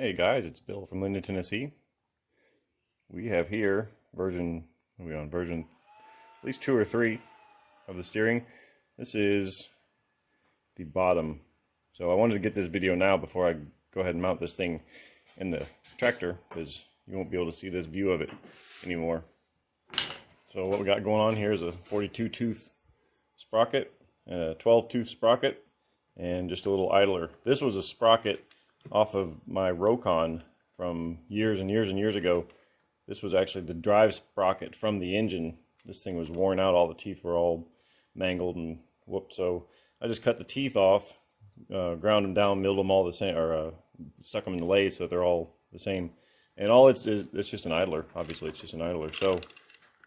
Hey guys, it's Bill from Linden, Tennessee. We have here version, what are we on? Version at least 2 or 3 of the steering. This is the bottom. So I wanted to get this video now before I go ahead and mount this thing in the tractor, because you won't be able to see this view of it anymore. So what we got going on here is a 42 tooth sprocket, and a 12 tooth sprocket, and just a little idler. This was a sprocket off of my Rokon from years and years and years ago. This was actually the drive sprocket from the engine. This thing was worn out, all the teeth were all mangled and whooped. So I just cut the teeth off, ground them down, milled them all the same, or stuck them in the lathe so that they're all the same. And all it's just an idler. Obviously, it's just an idler. So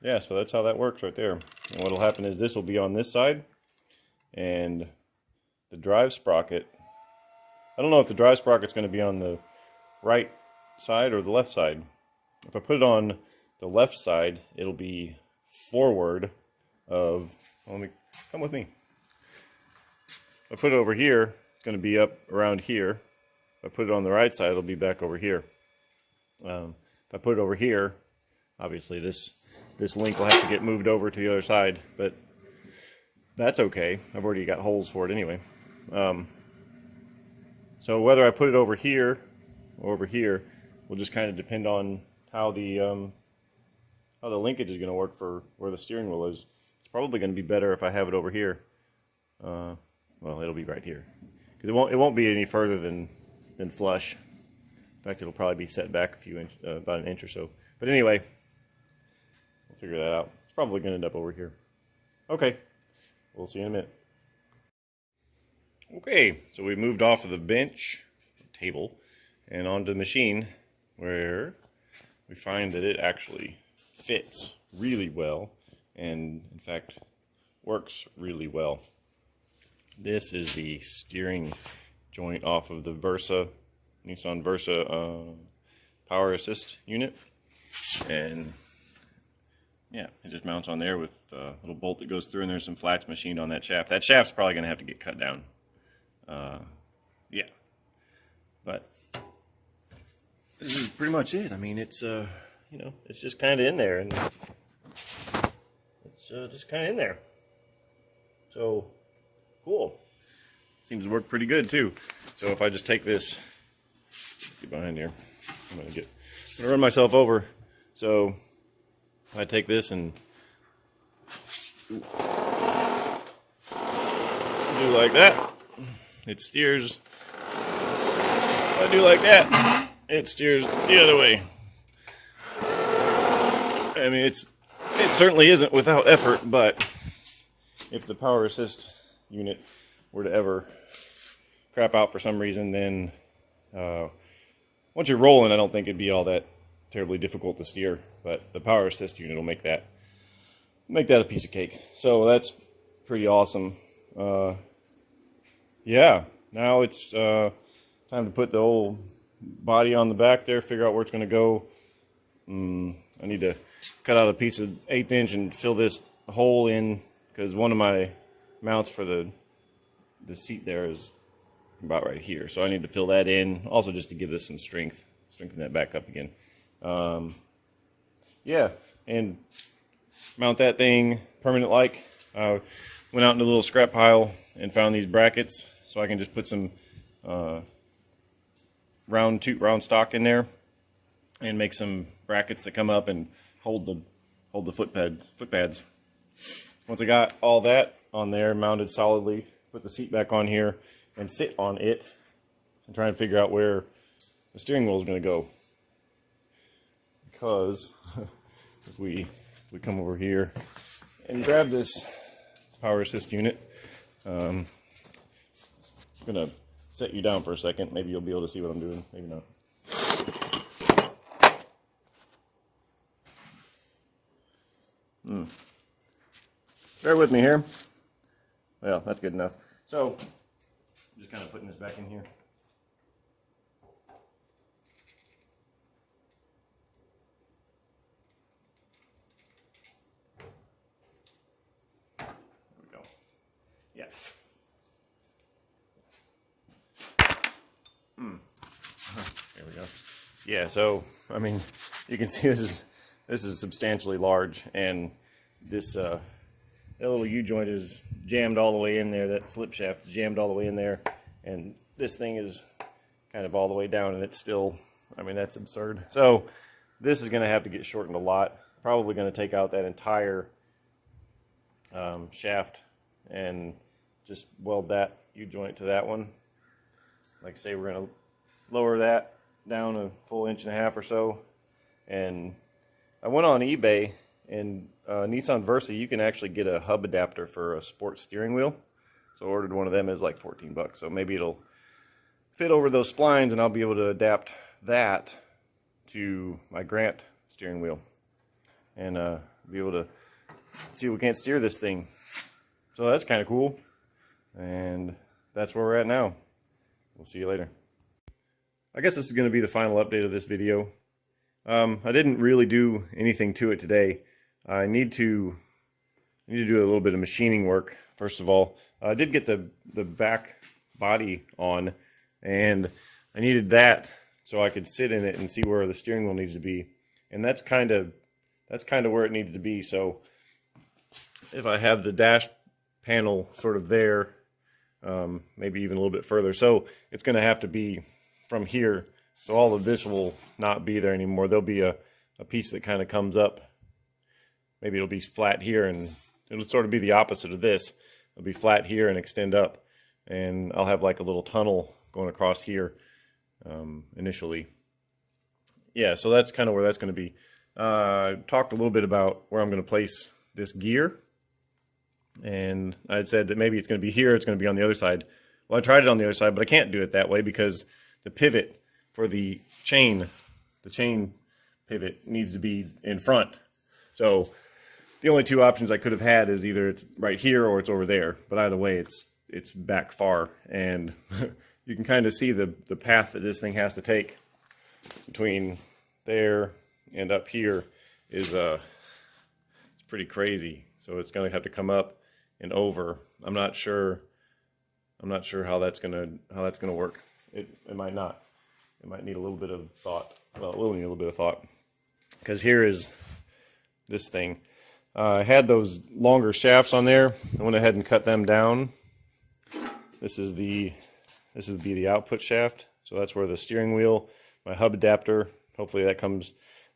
yeah, so that's how that works right there. And what'll happen is this will be on this side, and the drive sprocket, I don't know if the drive sprocket's going to be on the right side or the left side. If I put it on the left side, it'll be forward of, come with me. If I put it over here, it's going to be up around here. If I put it on the right side, it'll be back over here. If I put it over here, obviously this link will have to get moved over to the other side, but that's okay. I've already got holes for it anyway. So whether I put it over here or over here will just kind of depend on how the linkage is going to work for where the steering wheel is. It's probably going to be better if I have it over here. Well, it'll be right here, because it won't be any further than flush. In fact, it'll probably be set back a few inch, about an inch or so. But anyway, we'll figure that out. It's probably going to end up over here. Okay, we'll see you in a minute. Okay, so we moved off of the bench, table, and onto the machine, where we find that it actually fits really well, and in fact works really well. This is the steering joint off of the Versa, Nissan Versa power assist unit, and yeah, it just mounts on there with a little bolt that goes through, and there's some flats machined on that shaft. That shaft's probably going to have to get cut down. Yeah, but this is pretty much it. I mean, it's it's just kind of in there, and it's just kind of in there. So cool. Seems to work pretty good too. So if I just take this, get behind here, I'm gonna run myself over. So if I take this and do like that, it steers. If I do like that, it steers the other way. I mean, it certainly isn't without effort, but if the power assist unit were to ever crap out for some reason, then once you're rolling, I don't think it'd be all that terribly difficult to steer. But the power assist unit will make that a piece of cake. So that's pretty awesome. Yeah, now it's time to put the old body on the back there, figure out where it's going to go. I need to cut out a piece of 1/8 inch and fill this hole in, because one of my mounts for the seat there is about right here. So I need to fill that in, also just to give this some strengthen that back up again. Yeah, and mount that thing permanent like. Went out in the little scrap pile and found these brackets, so I can just put some round stock in there and make some brackets that come up and hold the foot pads. Once I got all that on there mounted solidly, put the seat back on here and sit on it and try and figure out where the steering wheel is going to go. Because if we come over here and grab this power assist unit, I'm going to set you down for a second. Maybe you'll be able to see what I'm doing, maybe not. Bear with me here. Well, that's good enough. So, just kind of putting this back in here. There we go. Yeah. Here, There we go. Yeah, so I mean, you can see this is substantially large, and this that little U-joint is jammed all the way in there. That slip shaft is jammed all the way in there, and this thing is kind of all the way down, and it's still, I mean, that's absurd. So this is going to have to get shortened a lot. Probably going to take out that entire shaft and just weld that U-joint to that one. Like I say, we're going to lower that down a full 1.5 inches or so. And I went on eBay, and Nissan Versa, you can actually get a hub adapter for a sports steering wheel. So I ordered one of them. It was like 14 bucks. So maybe it'll fit over those splines, and I'll be able to adapt that to my Grant steering wheel and be able to see if we can't steer this thing. So that's kind of cool, and that's where we're at now. We'll see you later. I guess this is going to be the final update of this video. I didn't really do anything to it today. I need to do a little bit of machining work. First of all, I did get the back body on, and I needed that so I could sit in it and see where the steering wheel needs to be. And that's kind of where it needed to be. So if I have the dash panel sort of there, maybe even a little bit further. So it's going to have to be from here. So all of this will not be there anymore. There'll be a piece that kind of comes up. Maybe it'll be flat here, and it'll sort of be the opposite of this. It'll be flat here and extend up. And I'll have like a little tunnel going across here initially. Yeah, so that's kind of where that's going to be. Talked a little bit about where I'm going to place this gear. And I had said that maybe it's going to be here, it's going to be on the other side. Well, I tried it on the other side, but I can't do it that way because the pivot for the chain pivot needs to be in front. So the only two options I could have had is either it's right here or it's over there. But either way, it's back far, and you can kind of see the path that this thing has to take between there and up here is it's pretty crazy. So it's going to have to come up and over. I'm not sure how that's going to work. It might not. It might need a little bit of thought. Well, it will need a little bit of thought, because here is this thing. I had those longer shafts on there. I went ahead and cut them down. This is the output shaft. So that's where the steering wheel, my hub adapter, hopefully that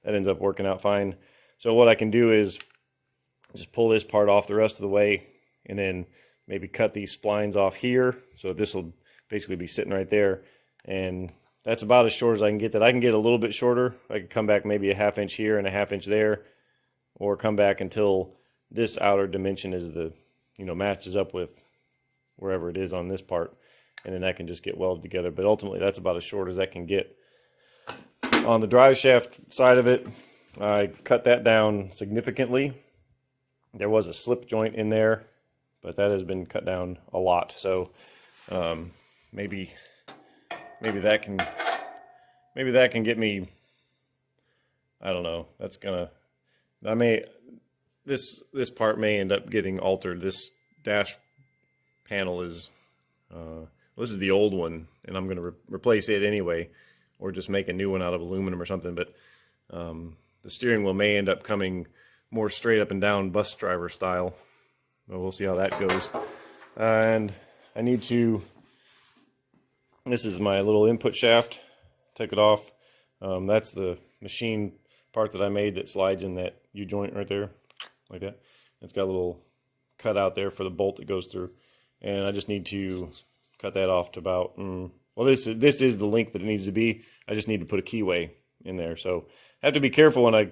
ends up working out fine. So what I can do is just pull this part off the rest of the way, and then maybe cut these splines off here. So this will basically be sitting right there. And that's about as short as I can get that. I can get a little bit shorter. I could come back maybe a 1/2 inch here and a 1/2 inch there, or come back until this outer dimension is matches up with wherever it is on this part, and then that can just get welded together. But ultimately, that's about as short as that can get. On the drive shaft side of it, I cut that down significantly. There was a slip joint in there, but that has been cut down a lot. So maybe that can get me. I don't know. This part may end up getting altered. This dash panel is this is the old one, and I'm going to replace it anyway, or just make a new one out of aluminum or something. But the steering wheel may end up coming more straight up and down bus driver style. But we'll see how that goes. And I need to. This is my little input shaft. Take it off. That's the machine part that I made that slides in that U-joint right there, like that. It's got a little cut out there for the bolt that goes through, and I just need to cut that off to about. Well, this is the length that it needs to be. I just need to put a keyway in there, so I have to be careful when I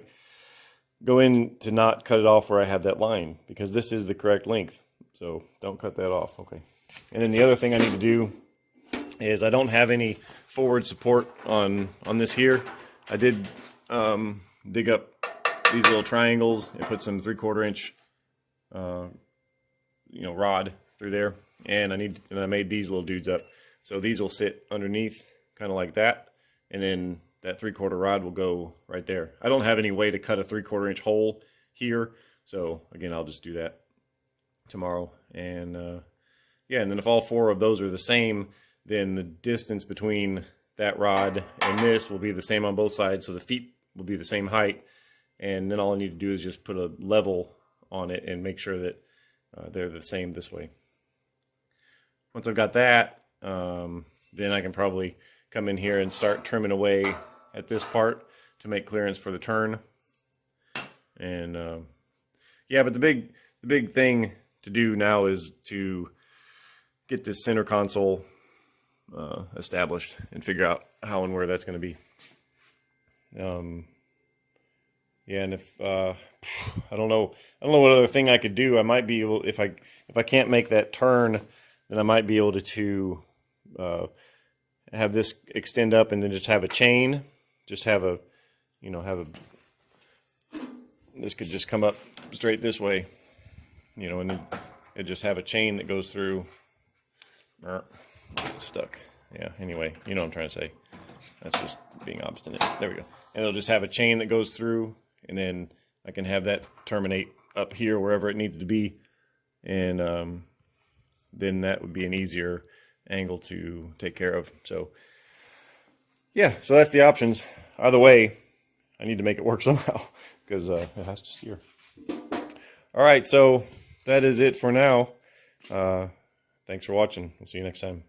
go in to not cut it off where I have that line, because this is the correct length. So don't cut that off. Okay. And then the other thing I need to do is I don't have any forward support on this here. I did dig up these little triangles and put some 3/4 inch rod through there, and I made these little dudes up. So these will sit underneath, kind of like that, and then that 3/4 rod will go right there. I don't have any way to cut a 3/4 inch hole here, so again, I'll just do that tomorrow. And yeah, and then if all 4 of those are the same, then the distance between that rod and this will be the same on both sides, so the feet will be the same height, and then all I need to do is just put a level on it and make sure that they're the same this way. Once I've got that, then I can probably come in here and start trimming away at this part to make clearance for the turn. And yeah, but the big thing to do now is to get this center console established and figure out how and where that's going to be. Yeah, and if I don't know what other thing I could do. I might be able, if I can't make that turn, then I might be able to have this extend up and then just have a chain. Just have a, this could just come up straight this way, and then it just have a chain that goes through. It's stuck. Yeah, anyway, you know what I'm trying to say. That's just being obstinate. There we go. And it'll just have a chain that goes through, and then I can have that terminate up here wherever it needs to be, and then that would be an easier angle to take care of. So yeah, so that's the options. Either way, I need to make it work somehow because it has to steer. All right, so that is it for now. Thanks for watching. We'll see you next time.